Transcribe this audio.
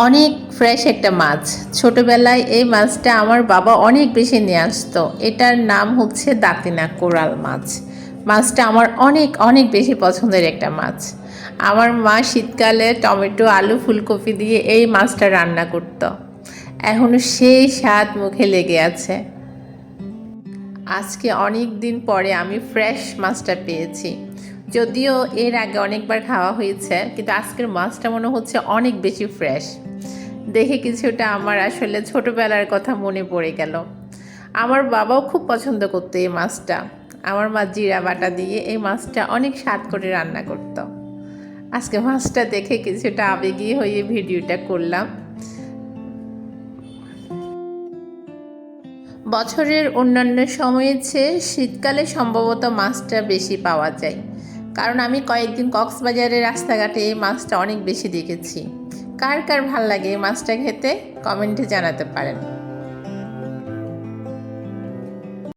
অনেক ফ্রেশ একটা মাছ। ছোটবেলায় এই মাছটা আমার বাবা অনেক বেশি নিয়ে আসতো। এটার নাম হচ্ছে দাঁতিনা কোরাল মাছ। মাছটা আমার অনেক অনেক বেশি পছন্দের একটা মাছ। আমার মা শীতকালে টমেটো আলু ফুলকপি দিয়ে এই মাছটা রান্না করত। এখনো সেই স্বাদ মুখে লেগে আছে। আজকে অনেক দিন পরে আমি ফ্রেশ মাছটা পেয়েছি। যদিও এর আগে অনেকবার খাওয়া হয়েছে, কিন্তু আজকের মাছটা মনে হচ্ছে অনেক বেশি ফ্রেশ। দেখে কিছুটা আমার আসলে ছোটবেলার কথা মনে পড়ে গেল। আমার বাবাও খুব পছন্দ করতো এই মাছটা। আমার মা জিরা বাটা দিয়ে এই মাছটা অনেক স্বাদ করে রান্না করত। আজকে মাছটা দেখে কিছুটা আবেগী হয়ে ভিডিওটা করলাম। বছরের অন্যান্য সময়ের চেয়ে শীতকালে সম্ভবত মাছটা বেশি পাওয়া যায়, কারণ আমি কয়েকদিন কক্সবাজারের রাস্তাঘাটে এই মাছটা অনেক বেশি দেখেছি। কার কার ভাল লাগে এই মাছটা খেতে কমেন্টে জানাতে পারেন।